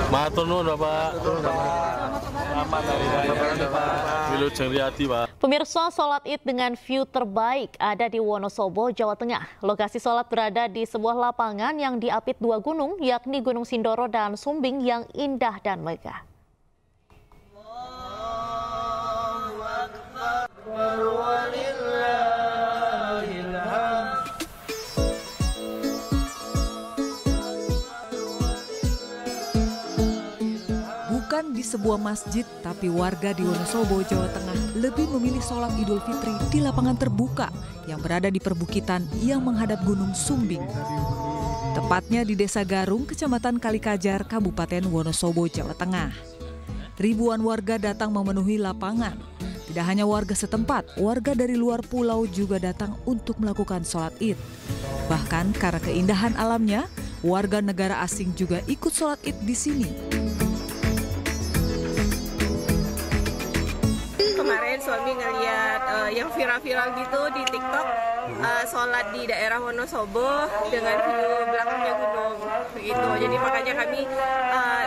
S18: Matur nuwun Bapak. Selamat Hari Raya Pak. Wilujeng Riyadi Pak.
S1: Pemirsa, sholat Id dengan view terbaik ada di Wonosobo, Jawa Tengah. Lokasi sholat berada di sebuah lapangan yang diapit dua gunung, yakni Gunung Sindoro dan Sumbing yang indah dan megah.
S2: Bukan di sebuah masjid, tapi warga di Wonosobo, Jawa Tengah lebih memilih sholat Idul Fitri di lapangan terbuka yang berada di perbukitan yang menghadap Gunung Sumbing. Tepatnya di Desa Garung, Kecamatan Kalikajar, Kabupaten Wonosobo, Jawa Tengah. Ribuan warga datang memenuhi lapangan. Tidak hanya warga setempat, warga dari luar pulau juga datang untuk melakukan sholat Id. Bahkan karena keindahan alamnya, warga negara asing juga ikut sholat Id di sini.
S10: Kemarin suami ngeliat yang viral-viral gitu di TikTok,
S21: sholat di daerah Wonosobo dengan view belakangnya gunung begitu. Jadi makanya kami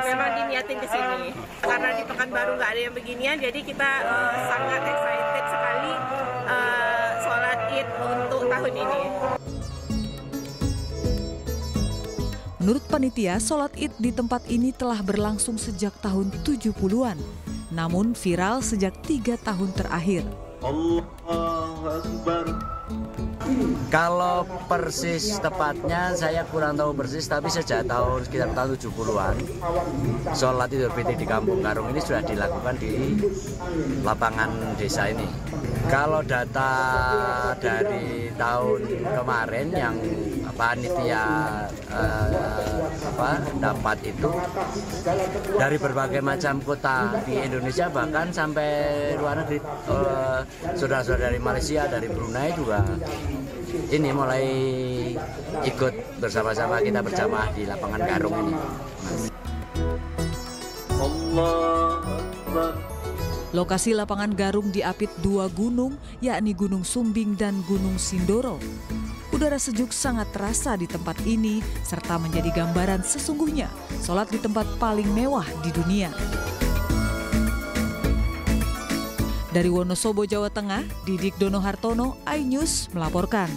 S21: memang diniatin ke sini. Karena di Pekanbaru nggak ada yang beginian, jadi kita sangat excited sekali sholat Id untuk tahun ini.
S2: Menurut panitia, sholat Id di tempat ini telah berlangsung sejak tahun 70-an, namun viral sejak 3 tahun terakhir.
S22: Allahu Akbar.
S3: Kalau persis tepatnya saya kurang tahu persis, tapi sejak sekitar tahun 70-an sholat Idul Fitri di Kampung Garung ini sudah dilakukan di lapangan desa ini. Kalau data dari tahun kemarin yang panitia dapat itu dari berbagai macam kota di Indonesia, bahkan sampai luar negeri, saudara-saudara dari Malaysia, dari Brunei juga ini mulai ikut bersama-sama kita berjamaah di lapangan Garung ini.
S2: Lokasi lapangan Garung diapit 2 gunung, yakni Gunung Sumbing dan Gunung Sindoro. Udara sejuk sangat terasa di tempat ini, serta menjadi gambaran sesungguhnya sholat di tempat paling mewah di dunia. Dari Wonosobo, Jawa Tengah, Didik Dono Hartono, iNews melaporkan.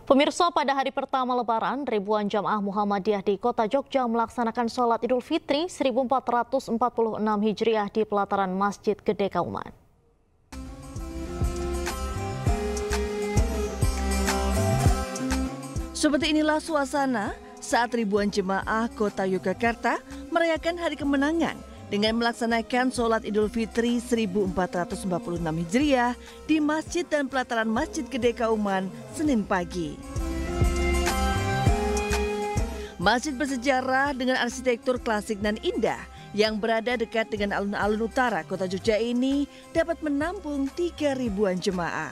S1: Pemirsa, pada hari pertama Lebaran, ribuan jamaah Muhammadiyah di Kota Jogja melaksanakan sholat Idul Fitri 1446 Hijriah di pelataran Masjid Gede Kauman.
S23: Seperti inilah suasana saat ribuan jemaah Kota Yogyakarta merayakan hari kemenangan dengan melaksanakan sholat Idul Fitri 1446 Hijriah di masjid dan pelataran Masjid Gede Kauman Senin pagi. Masjid bersejarah dengan arsitektur klasik dan indah yang berada dekat dengan alun-alun utara Kota Jogja ini dapat menampung 3.000-an jemaah.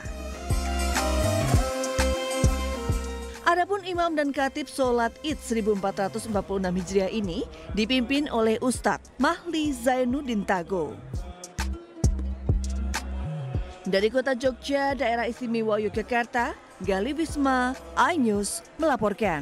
S23: Adapun imam dan khatib sholat Id 1446 Hijriah ini dipimpin oleh Ustadz Mahli Zainuddin Tago. Dari Kota Jogja, Daerah Istimewa Yogyakarta, Gali Wisma, iNews melaporkan.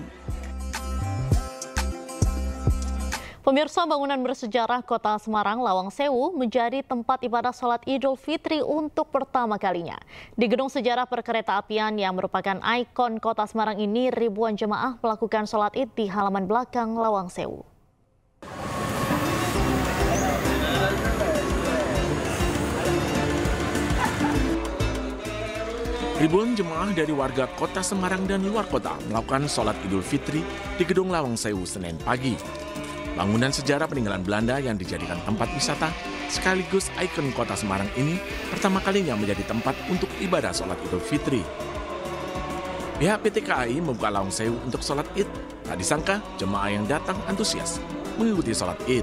S1: Pemirsa, bangunan bersejarah Kota Semarang Lawang Sewu menjadi tempat ibadah sholat Idul Fitri untuk pertama kalinya. Di Gedung Sejarah Perkeretaapian yang merupakan ikon Kota Semarang ini, ribuan jemaah melakukan sholat Id di halaman belakang Lawang Sewu.
S24: Ribuan jemaah dari warga Kota Semarang dan luar kota melakukan sholat Idul Fitri di Gedung Lawang Sewu Senin pagi. Bangunan sejarah peninggalan Belanda yang dijadikan tempat wisata sekaligus ikon Kota Semarang ini pertama kalinya menjadi tempat untuk ibadah sholat Idul Fitri. Pihak PT KAI membuka Lawang Sewu untuk sholat Id. Tak disangka jemaah yang datang antusias mengikuti sholat Id,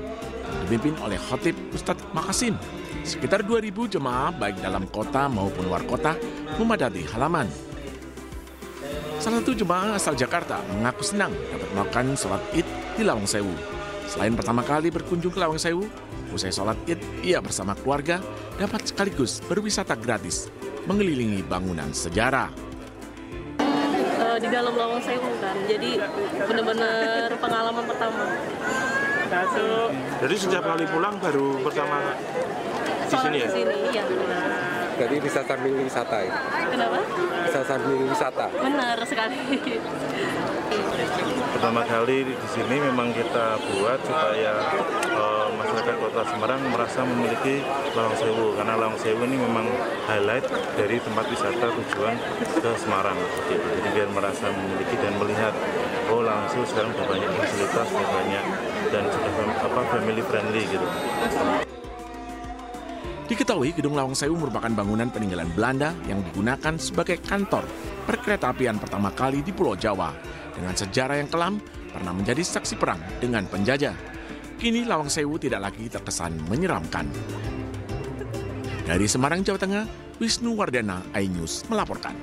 S24: dipimpin oleh Khotib Ustadz Makasim. Sekitar 2.000 jemaah baik dalam kota maupun luar kota memadati halaman. Salah satu jemaah asal Jakarta mengaku senang dapat melakukan sholat Id di Lawang Sewu. Selain pertama kali berkunjung ke Lawang Sewu, usai sholat Id, ia bersama keluarga dapat sekaligus berwisata gratis mengelilingi bangunan sejarah.
S25: Di dalam Lawang Sewu kan, jadi benar-benar pengalaman pertama.
S26: Jadi setiap kali pulang baru pertama di sini ya?
S25: Di sini, iya.
S26: Jadi bisa sambil wisata ya?
S25: Kenapa?
S26: Bisa sambil wisata?
S25: Benar sekali.
S26: Pertama kali di sini memang kita buat supaya masyarakat Kota Semarang merasa memiliki Lawang Sewu, karena Lawang Sewu ini memang highlight dari tempat wisata tujuan ke Semarang. Jadi biar merasa memiliki dan melihat, oh Lawang Sewu sekarang sudah banyak fasilitas, sudah banyak dan sudah family friendly gitu.
S24: Diketahui Gedung Lawang Sewu merupakan bangunan peninggalan Belanda yang digunakan sebagai kantor perkeretaapian pertama kali di Pulau Jawa. Dengan sejarah yang kelam, pernah menjadi saksi perang dengan penjajah. Kini Lawang Sewu tidak lagi terkesan menyeramkan. Dari Semarang, Jawa Tengah, Wisnu Wardana, iNews melaporkan.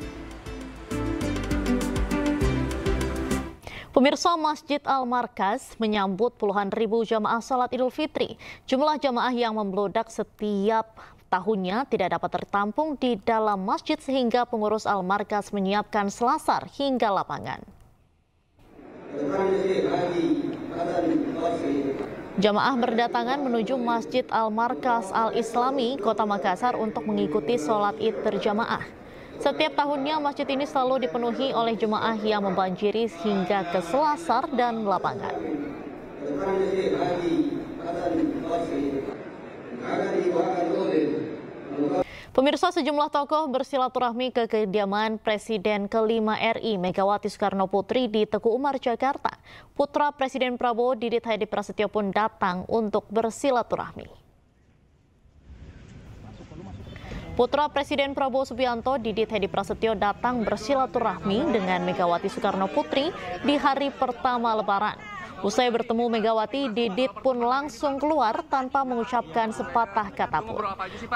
S1: Pemirsa, Masjid Al-Markaz menyambut puluhan ribu jamaah sholat Idul Fitri. Jumlah jamaah yang membludak setiap tahunnya tidak dapat tertampung di dalam masjid sehingga pengurus Al-Markas menyiapkan selasar hingga lapangan. Jamaah berdatangan menuju Masjid Al-Markas Al-Islami, Kota Makassar untuk mengikuti sholat Id berjamaah. Setiap tahunnya masjid ini selalu dipenuhi oleh jemaah yang membanjiri hingga ke selasar dan lapangan. Pemirsa, sejumlah tokoh bersilaturahmi ke kediaman Presiden ke-5 RI Megawati Soekarno Putri di Teguh Umar, Jakarta. Putra Presiden Prabowo, Didit Hedi Prasetyo pun datang untuk bersilaturahmi. Putra Presiden Prabowo Subianto, Didit Hedi Prasetyo datang bersilaturahmi dengan Megawati Soekarno Putri di hari pertama Lebaran. Usai bertemu Megawati, Didit pun langsung keluar tanpa mengucapkan sepatah kata pun.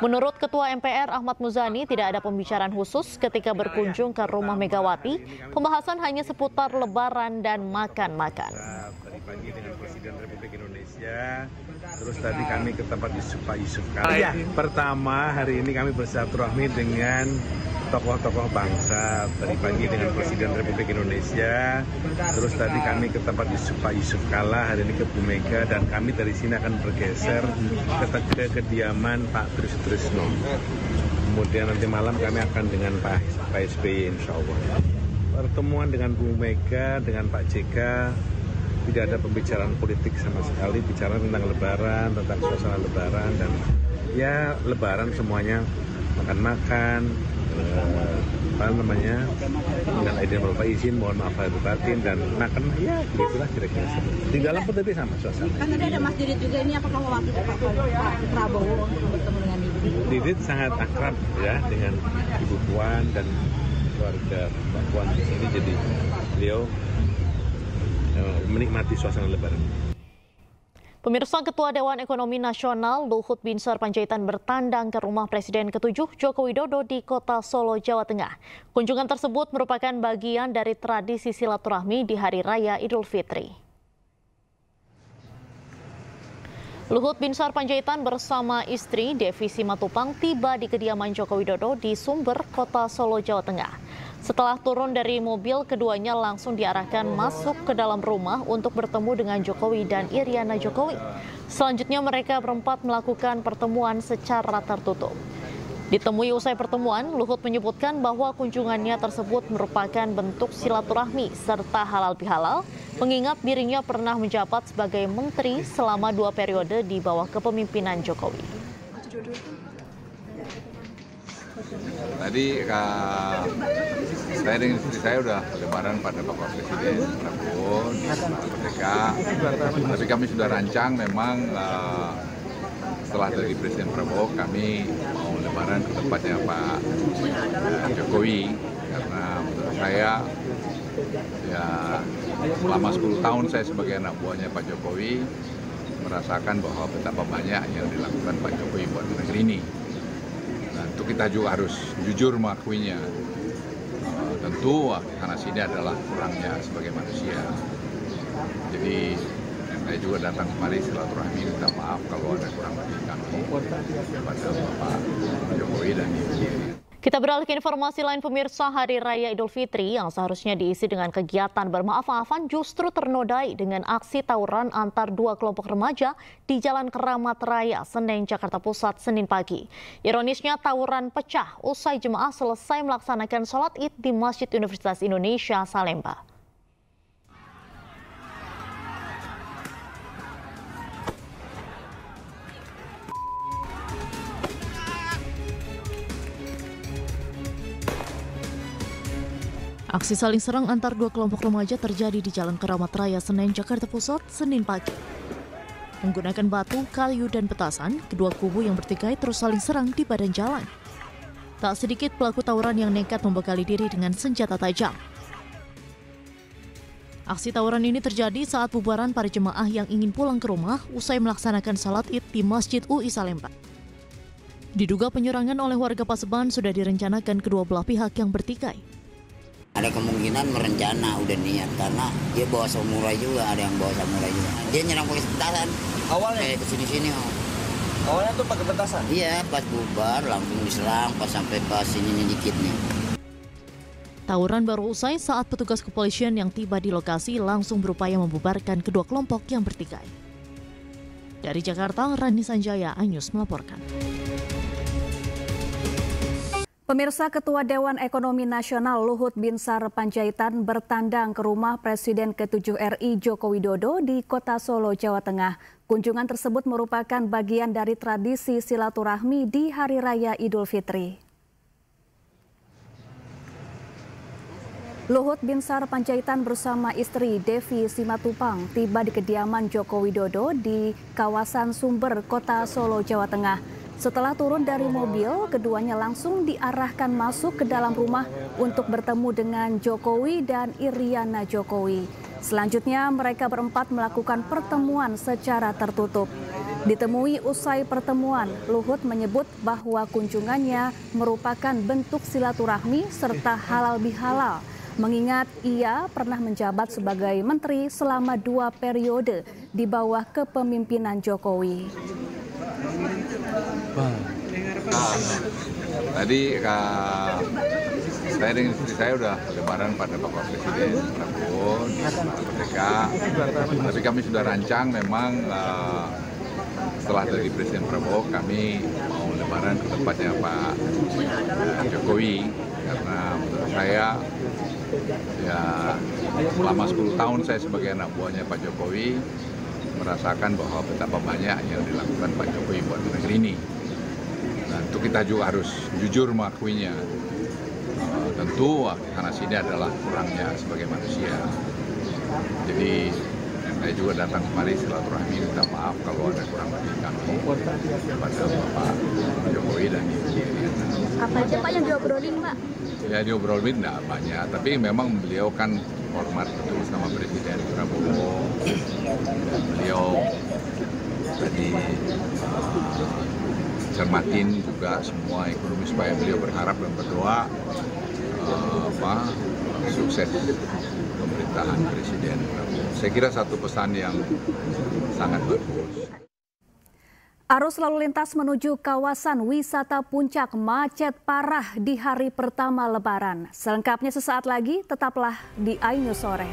S1: Menurut Ketua MPR Ahmad Muzani, tidak ada pembicaraan khusus ketika berkunjung ke rumah Megawati. Pembahasan hanya seputar Lebaran dan makan-makan.
S4: Tadi pagi dengan Presiden Republik Indonesia, terus tadi kami ke tempat Pak Yusuf Kala. Pertama, hari ini kami bersilaturahmi dengan tokoh-tokoh bangsa, tadi pagi dengan Presiden Republik Indonesia, terus tadi kami ke tempat Pak Yusuf Kala, hari ini ke Bu Mega, dan kami dari sini akan bergeser ke kediaman Pak Trisno. Kemudian nanti malam kami akan dengan Pak SBY insya Allah. Pertemuan dengan Bu Mega, dengan Pak JK, tidak ada pembicaraan politik sama sekali, bicara tentang Lebaran, tentang suasana Lebaran, dan ya Lebaran semuanya makan-makan, apa namanya, dengan izin Bapak izin, mohon maaf lahir batin, dan makan ya gitulah kira-kira. Di dalam pun tadi sama suasana.
S5: Kan tadi ada Mas Didit juga, ini apakah mewakili Pak Prabowo untuk bertemu dengan Didit?
S4: Didit sangat akrab ya dengan Ibu Puan dan keluarga Pak Puan di sini, jadi beliau menikmati suasana Lebaran.
S1: Pemirsa, Ketua Dewan Ekonomi Nasional Luhut Binsar Panjaitan bertandang ke rumah Presiden ke-7 Joko Widodo di Kota Solo, Jawa Tengah. Kunjungan tersebut merupakan bagian dari tradisi silaturahmi di Hari Raya Idul Fitri. Luhut Binsar Panjaitan bersama istri Devi Simatupang tiba di kediaman Joko Widodo di Sumber, Kota Solo, Jawa Tengah. Setelah turun dari mobil, keduanya langsung diarahkan masuk ke dalam rumah untuk bertemu dengan Jokowi dan Iriana Jokowi. Selanjutnya mereka berempat melakukan pertemuan secara tertutup. Ditemui usai pertemuan, Luhut menyebutkan bahwa kunjungannya tersebut merupakan bentuk silaturahmi serta halal bihalal, mengingat dirinya pernah menjabat sebagai menteri selama 2 periode di bawah kepemimpinan Jokowi.
S6: Tadi saya dengan istri saya sudah lebaran pada Bapak Presiden Prabowo di Merdeka, tapi kami sudah rancang memang setelah dari Presiden Prabowo kami mau lebaran ke tempatnya Pak Jokowi, karena menurut saya ya selama 10 tahun saya sebagai anak buahnya Pak Jokowi merasakan bahwa betapa banyak yang dilakukan Pak Jokowi buat negeri ini. Nah, itu kita juga harus jujur mengakuinya. Tentu karena sini adalah kurangnya sebagai manusia. Jadi saya juga datang kemari silaturahmi, minta maaf kalau ada kurang lebih kami kepada Bapak Jokowi dan Ibu.
S1: Kita beralih ke informasi lain, pemirsa. Hari Raya Idul Fitri yang seharusnya diisi dengan kegiatan bermaaf-maafan justru ternodai dengan aksi tawuran antar 2 kelompok remaja di Jalan Keramat Raya, Senen, Jakarta Pusat, Senin pagi. Ironisnya tawuran pecah usai jemaah selesai melaksanakan sholat Id di Masjid Universitas Indonesia, Salemba. Aksi saling serang antar 2 kelompok remaja terjadi di Jalan Keramat Raya, Senen, Jakarta Pusat, Senin pagi. Menggunakan batu, kayu, dan petasan, kedua kubu yang bertikai terus saling serang di badan jalan. Tak sedikit pelaku tawuran yang nekat membekali diri dengan senjata tajam. Aksi tawuran ini terjadi saat bubaran para jemaah yang ingin pulang ke rumah usai melaksanakan salat Id di Masjid UI Salemba. Diduga penyerangan oleh warga Paseban sudah direncanakan kedua belah pihak yang bertikai.
S7: Ada kemungkinan merencana, udah niat, karena dia bawa samurai juga, ada yang bawa samurai juga. Dia nyerang pakai petasan. Awalnya? Kayak kesini-sini. Awalnya tuh pakai petasan? Iya, pas bubar langsung diserang, pas sampai pas ini dikit nih.
S1: Tawuran baru usai saat petugas kepolisian yang tiba di lokasi langsung berupaya membubarkan kedua kelompok yang bertikai. Dari Jakarta, Rani Sanjaya, iNews melaporkan.
S8: Pemirsa, Ketua Dewan Ekonomi Nasional Luhut Binsar Panjaitan bertandang ke rumah Presiden ke-7 RI Joko Widodo di Kota Solo, Jawa Tengah. Kunjungan tersebut merupakan bagian dari tradisi silaturahmi di Hari Raya Idul Fitri. Luhut Binsar Panjaitan bersama istri Devi Simatupang tiba di kediaman Joko Widodo di kawasan Sumber, Kota Solo, Jawa Tengah. Setelah turun dari mobil, keduanya langsung diarahkan masuk ke dalam rumah untuk bertemu dengan Jokowi dan Iriana Jokowi. Selanjutnya mereka berempat melakukan pertemuan secara tertutup. Ditemui usai pertemuan, Luhut menyebut bahwa kunjungannya merupakan bentuk silaturahmi serta halal bihalal, mengingat ia pernah menjabat sebagai menteri selama 2 periode di bawah kepemimpinan Jokowi.
S6: Tadi saya dengan istri saya udah lebaran pada Bapak Presiden Prabowo di Merdeka, tapi kami sudah rancang memang setelah dari Presiden Prabowo kami mau lebaran ke tempatnya Pak Jokowi, karena menurut saya ya selama 10 tahun saya sebagai anak buahnya Pak Jokowi merasakan bahwa betapa banyak yang dilakukan Pak Jokowi buat negeri ini. Nah, itu kita juga harus jujur mengakuinya. Tentu karena sini adalah kurangnya sebagai manusia. Jadi saya juga datang kemari silaturahmi, minta maaf kalau ada kurang lebih kami kepada Bapak Jokowi dan Ibu Iriana.
S8: Apa aja Pak yang diobrolin, Pak?
S6: Ya diobrolin enggak banyak, tapi memang beliau kan hormat betul sama Presiden Prabowo. Dan beliau tadi cermatin juga semua ekonomi supaya beliau berharap dan berdoa sukses pemerintahan Presiden Prabowo. Saya kira satu pesan yang sangat bagus.
S8: Arus lalu lintas menuju kawasan wisata Puncak macet parah di hari pertama Lebaran. Selengkapnya sesaat lagi, tetaplah di iNews Sore.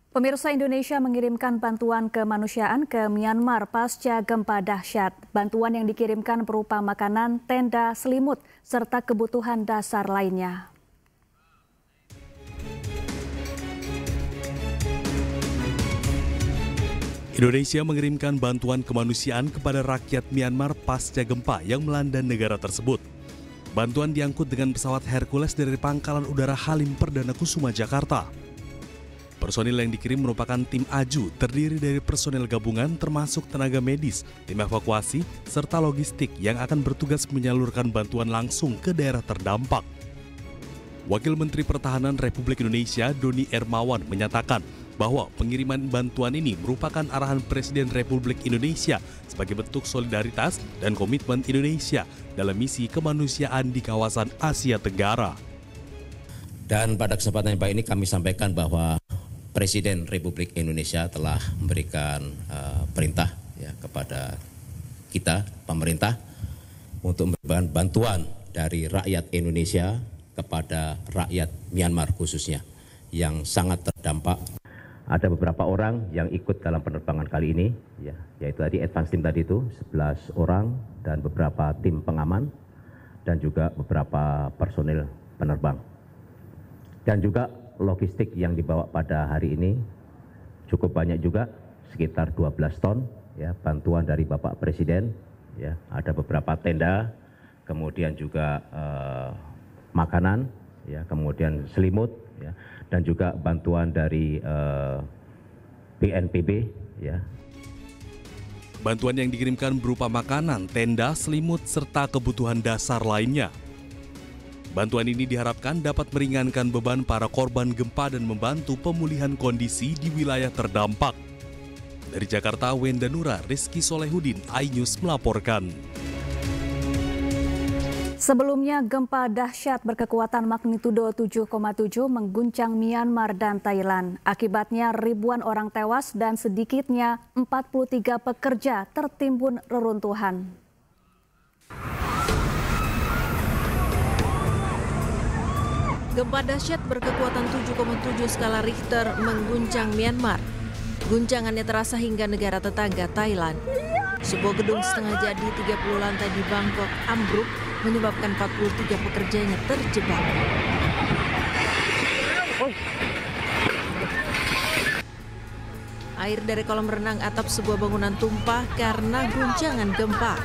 S8: Pemirsa, Indonesia mengirimkan bantuan kemanusiaan ke Myanmar pasca gempa dahsyat. Bantuan yang dikirimkan berupa makanan, tenda, selimut, serta kebutuhan dasar lainnya.
S9: Indonesia mengirimkan bantuan kemanusiaan kepada rakyat Myanmar pasca gempa yang melanda negara tersebut. Bantuan diangkut dengan pesawat Hercules dari Pangkalan Udara Halim Perdana Kusuma, Jakarta. Personil yang dikirim merupakan tim AJU terdiri dari personel gabungan termasuk tenaga medis, tim evakuasi, serta logistik yang akan bertugas menyalurkan bantuan langsung ke daerah terdampak. Wakil Menteri Pertahanan Republik Indonesia Doni Hermawan menyatakan bahwa pengiriman bantuan ini merupakan arahan Presiden Republik Indonesia sebagai bentuk solidaritas dan komitmen Indonesia dalam misi kemanusiaan di kawasan Asia Tenggara.
S11: Dan pada kesempatan yang baik ini kami sampaikan bahwa Presiden Republik Indonesia telah memberikan perintah ya, kepada kita, pemerintah, untuk memberikan bantuan dari rakyat Indonesia kepada rakyat Myanmar khususnya yang sangat terdampak. Ada beberapa orang yang ikut dalam penerbangan kali ini, ya, yaitu tadi advance team tadi itu 11 orang dan beberapa tim pengaman dan juga beberapa personil penerbang. Dan juga logistik yang dibawa pada hari ini cukup banyak juga, sekitar 12 ton ya, bantuan dari Bapak Presiden ya, ada beberapa tenda, kemudian juga makanan ya, kemudian selimut ya, dan juga bantuan dari BNPB ya.
S9: Bantuan yang dikirimkan berupa makanan, tenda, selimut serta kebutuhan dasar lainnya. Bantuan ini diharapkan dapat meringankan beban para korban gempa dan membantu pemulihan kondisi di wilayah terdampak. Dari Jakarta, Wenda Nura, Rizky Solehudin, iNews melaporkan.
S8: Sebelumnya, gempa dahsyat berkekuatan magnitudo 7,7 mengguncang Myanmar dan Thailand. Akibatnya ribuan orang tewas dan sedikitnya 43 pekerja tertimbun reruntuhan.
S12: Gempa dahsyat berkekuatan 7,7 skala Richter mengguncang Myanmar. Guncangannya terasa hingga negara tetangga Thailand. Sebuah gedung setengah jadi 30 lantai di Bangkok ambruk menyebabkan 43 pekerjanya terjebak. Air dari kolam renang atap sebuah bangunan tumpah karena guncangan gempa.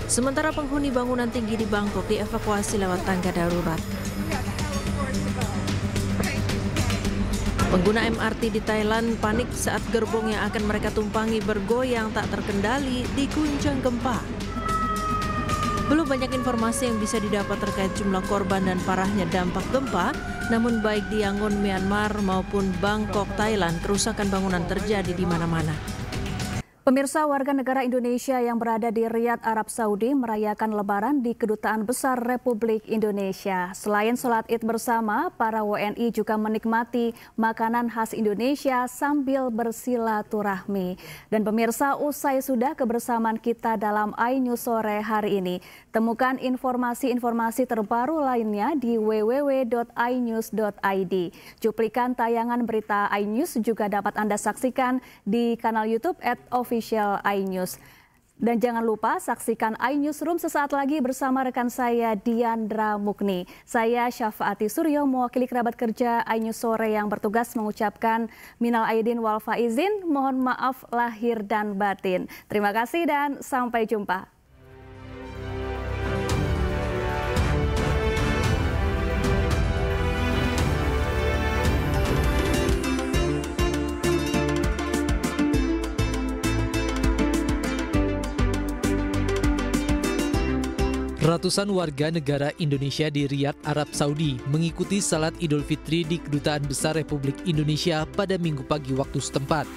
S12: Sementara penghuni bangunan tinggi di Bangkok dievakuasi lewat tangga darurat. Pengguna MRT di Thailand panik saat gerbong yang akan mereka tumpangi bergoyang tak terkendali diguncang gempa. Belum banyak informasi yang bisa didapat terkait jumlah korban dan parahnya dampak gempa, namun baik di Yangon, Myanmar maupun Bangkok, Thailand, kerusakan bangunan terjadi di mana-mana.
S8: Pemirsa, warga negara Indonesia yang berada di Riyadh, Arab Saudi merayakan Lebaran di Kedutaan Besar Republik Indonesia. Selain sholat Id bersama, para WNI juga menikmati makanan khas Indonesia sambil bersilaturahmi. Dan pemirsa, usai sudah kebersamaan kita dalam iNews sore hari ini. Temukan informasi-informasi terbaru lainnya di www.inews.id. Cuplikan tayangan berita iNews juga dapat Anda saksikan di kanal YouTube @official iNews. Dan jangan lupa saksikan iNewsroom sesaat lagi bersama rekan saya Diandra Mukni. Saya Syafaati Suryo mewakili kerabat kerja iNews sore yang bertugas mengucapkan minal aidin wal faizin, mohon maaf lahir dan batin. Terima kasih dan sampai jumpa.
S13: Ratusan warga negara Indonesia di Riyadh, Arab Saudi mengikuti salat Idul Fitri di Kedutaan Besar Republik Indonesia pada Minggu pagi waktu setempat.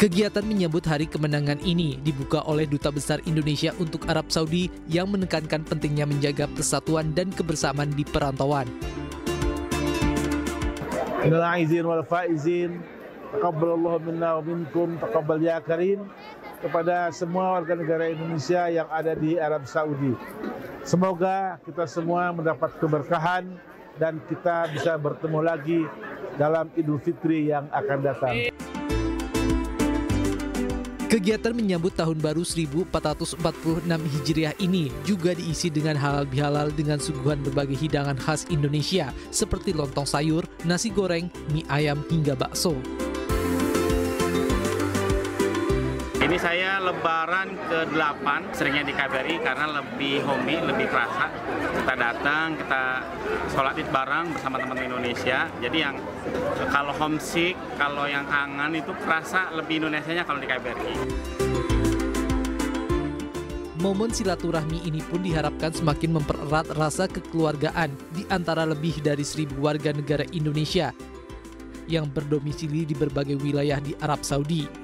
S13: Kegiatan menyambut hari kemenangan ini dibuka oleh Duta Besar Indonesia untuk Arab Saudi yang menekankan pentingnya menjaga persatuan dan kebersamaan di perantauan.
S14: Minal aidin wal faizin, taqabbalallahu minna wa minkum, taqabbal ya karim. Kepada semua warga negara Indonesia yang ada di Arab Saudi. Semoga kita semua mendapat keberkahan dan kita bisa bertemu lagi dalam Idul Fitri yang akan datang.
S13: Kegiatan menyambut Tahun Baru 1446 Hijriah ini juga diisi dengan halal bihalal dengan suguhan berbagai hidangan khas Indonesia seperti lontong sayur, nasi goreng, mie ayam hingga bakso.
S15: Ini saya Lebaran ke-8, seringnya di KBRI karena lebih homey, lebih kerasa. Kita datang, kita sholat Id bareng bersama teman-teman Indonesia. Jadi yang kalau homesick, kalau yang kangen itu kerasa lebih Indonesianya kalau di KBRI.
S13: Momen silaturahmi ini pun diharapkan semakin mempererat rasa kekeluargaan di antara lebih dari 1.000 warga negara Indonesia yang berdomisili di berbagai wilayah di Arab Saudi.